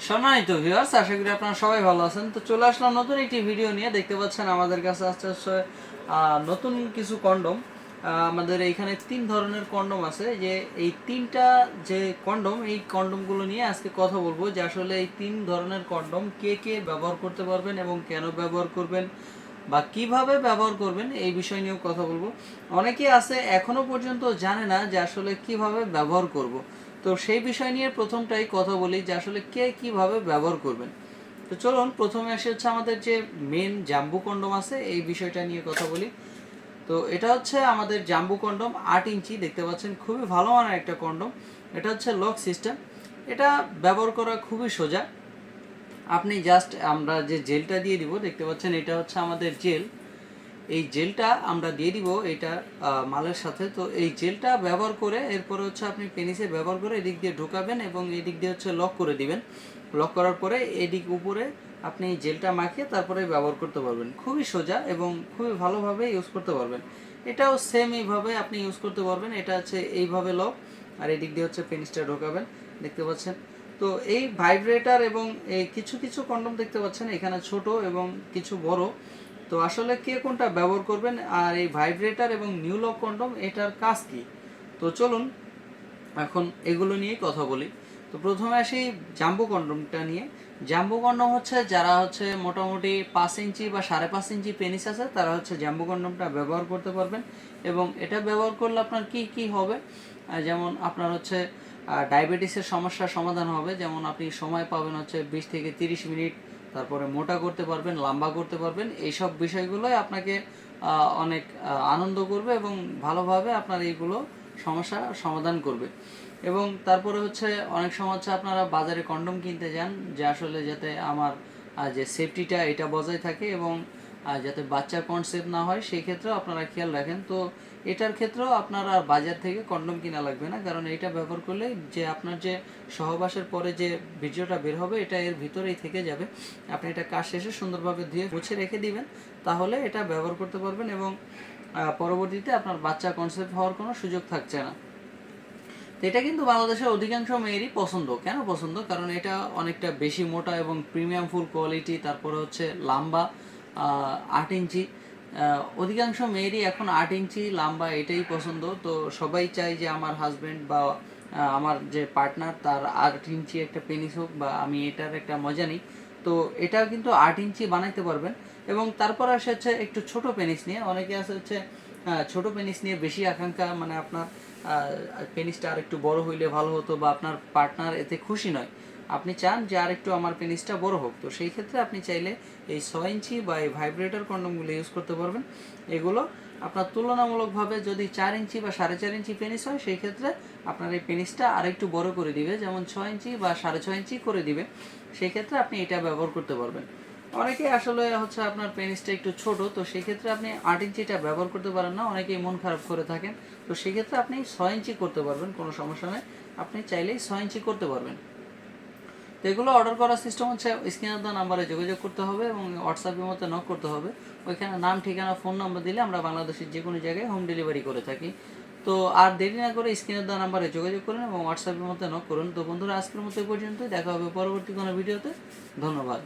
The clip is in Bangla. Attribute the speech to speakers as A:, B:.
A: সম্মানিত ভিউয়ার্স, আশা করি আপনারা সবাই ভালো আছেন। তো চলে আসলাম নতুন একটি ভিডিও নিয়ে। দেখতে পাচ্ছেন আমাদের কাছে আসছে নতুন কিছু কন্ডম। আমাদের এইখানে 3 ধরনের কন্ডম আছে। যে এই 3টা যে কন্ডম, এই কন্ডমগুলো নিয়ে আজকে কথা বলবো যে আসলে এই 3 ধরনের কন্ডম কে কে ব্যবহার করতে পারবেন এবং কেন ব্যবহার করবেন বা কিভাবে ব্যবহার করবেন এই বিষয় নিয়েও কথা বলবো। অনেকেই আছে এখনো পর্যন্ত জানে না যে আসলে কিভাবে ব্যবহার করব। তো সেই বিষয় নিয়ে প্রথমটাই কথা বলি যে আসলে কে কিভাবে ব্যবহার করবেন। তো চলুন প্রথমে আসে হচ্ছে আমাদের যে মেন জাম্বু কন্ডম আছে এই বিষয়টা নিয়ে কথা বলি। তো এটা হচ্ছে আমাদের জাম্বু কন্ডম 8 ইঞ্চি, দেখতে পাচ্ছেন খুবই ভালো মানের একটা কন্ডম। এটা হচ্ছে লক সিস্টেম। এটা ব্যবহার করা খুবই সোজা। আপনি জাস্ট আমরা যে জেলটা দিয়ে দিব, দেখতে পাচ্ছেন এটা হচ্ছে আমাদের জেল। এই জেলটা আমরা দিয়ে দিব এটা মালের সাথে। তো এই জেলটা ব্যবহার করে এরপরে হচ্ছে আপনি পেনিসে ব্যবহার করে এদিক দিয়ে ঢোকাবেন এবং এদিক দিয়ে হচ্ছে লক করে দিবেন। লক করার পরে এদিক উপরে আপনি জেলটা মাখিয়ে তারপরে ব্যবহার করতে পারবেন। খুবই সোজা এবং খুবই ভালোভাবে ইউজ করতে পারবেন। এটাও সেম এইভাবে আপনি ইউজ করতে পারবেন। এটা হচ্ছে এইভাবে লক, আর এদিক দিয়ে হচ্ছে পেনিসটা ঢোকাবেন, দেখতে পাচ্ছেন। তো এই ভাইব্রেটর এবং এই কিছু কিছু কন্ডম দেখতে পাচ্ছেন এখানে ছোট এবং কিছু বড়। তো আসলে কে কোনটা ব্যবহার করবেন আর এই ভাইব্রেটর এবং নিউ লক কন্ডম এটার কাজ কি, তো চলুন এখন এগুলো নিয়ে কথা বলি। তো প্রথমে আসি জাম্বো কন্ডমটা নিয়ে। জাম্বো কন্ডম হচ্ছে যারা হচ্ছে মোটামুটি 5 ইঞ্চি বা 5.5 ইঞ্চি পেনিস আছে তারা হচ্ছে জাম্বো কন্ডমটা ব্যবহার করতে পারবেন। এবং এটা ব্যবহার করলে আপনার কি কি হবে, যেমন আপনার হচ্ছে ডায়াবেটিসের সমস্যার সমাধান হবে। যেমন আপনি সময় পাবেন হচ্ছে 20 থেকে 30 মিনিট, তারপরে মোটা করতে পারবেন, লম্বা করতে পারবেন। এইসব বিষয়গুলোই আপনাকে অনেক আনন্দ করবে এবং ভালোভাবে আপনার এইগুলো সমস্যা সমাধান করবে। এবং তারপরে হচ্ছে অনেক সময় হচ্ছে আপনারা বাজারে কন্ডম কিনতে যান যে আসলে যাতে আমার যে সেফটিটা এটা বজায় থাকে এবং যাতে বাচ্চা কনসেপ্ট না হয় সেই ক্ষেত্রেও আপনারা খেয়াল রাখেন। তো এটার ক্ষেত্রেও আপনার আর বাজার থেকে কন্ডম কিনা লাগবে না, কারণ এটা ব্যবহার করলে যে আপনার যে সহবাসের পরে যে বীর্যটা বের হবে এটা এর ভিতরেই থেকে যাবে। আপনি এটা কাজ শেষে সুন্দরভাবে ধুয়ে মুছে রেখে দিবেন, তাহলে এটা ব্যবহার করতে পারবেন এবং পরবর্তীতে আপনার বাচ্চা কনসেপ্ট হওয়ার কোনো সুযোগ থাকছে না। তো এটা কিন্তু বাংলাদেশের অধিকাংশ মেয়েরই পছন্দ। কেন পছন্দ? কারণ এটা অনেকটা বেশি মোটা এবং প্রিমিয়াম ফুল কোয়ালিটি, তারপরে হচ্ছে লম্বা 8 ইঞ্চি। অধিকাংশ মেয়েরই এখন 8 ইঞ্চি লম্বা এটাই পছন্দ। তো সবাই চায় যে আমার হাজব্যান্ড বা আমার যে পার্টনার তার 8 ইঞ্চি একটা পেনিস হোক বা আমি এটার একটা মজা নিই। তো এটা কিন্তু 8 ইঞ্চি বানাইতে পারবেন। এবং তারপর আসে হচ্ছে একটু ছোট পেনিস নিয়ে। অনেকে আছে হচ্ছে ছোট পেনিস নিয়ে বেশি আকাঙ্ক্ষা, মানে আপনার পেনিসটা আর একটু বড় হইলে ভালো হতো বা আপনার পার্টনার এতে খুশি নয়, আপনি চান যে আর একটু আমার পেনিসটা বড় হোক। তো সেই ক্ষেত্রে আপনি চাইলে এই 6 ইঞ্চি বা এই ভাইব্রেটর কন্ডমগুলো ইউজ করতে পারবেন। এগুলো আপনার তুলনামূলকভাবে যদি 4 ইঞ্চি বা 4.5 ইঞ্চি পেনিস হয় সেই ক্ষেত্রে আপনার এই পেনিসটা আর একটু বড় করে দিবে, যেমন 6 ইঞ্চি বা 6.5 ইঞ্চি করে দিবে। সেই ক্ষেত্রে আপনি এটা ব্যবহার করতে পারবেন। অনেকে আসলে হচ্ছে আপনার পেনিসটা একটু ছোট, তো সেই ক্ষেত্রে আপনি 8 ইঞ্চিটা ব্যবহার করতে পারেন না, অনেকেই মন খারাপ করে থাকেন। তো সেক্ষেত্রে আপনি 6 ইঞ্চি করতে পারবেন, কোনো সমস্যা নেই। আপনি চাইলেই 6 ইঞ্চি করতে পারবেন। তো এগুলো অর্ডার করার সিস্টেম হচ্ছে স্ক্রিনের দেওয়া নাম্বারে যোগাযোগ করতে হবে এবং হোয়াটসঅ্যাপের মধ্যে নক করতে হবে। ওইখানে নাম, ঠিকানা, ফোন নাম্বার দিলে আমরা বাংলাদেশের যে কোনো জায়গায় হোম ডেলিভারি করে থাকি। তো আর দেরি না করে স্ক্রিনের দেওয়া নাম্বারে যোগাযোগ করুন এবং হোয়াটসঅ্যাপের মধ্যে নক করুন। তো বন্ধুরা, আজকের মতো এই পর্যন্তই। দেখা হবে পরবর্তী কোনো ভিডিওতে। ধন্যবাদ।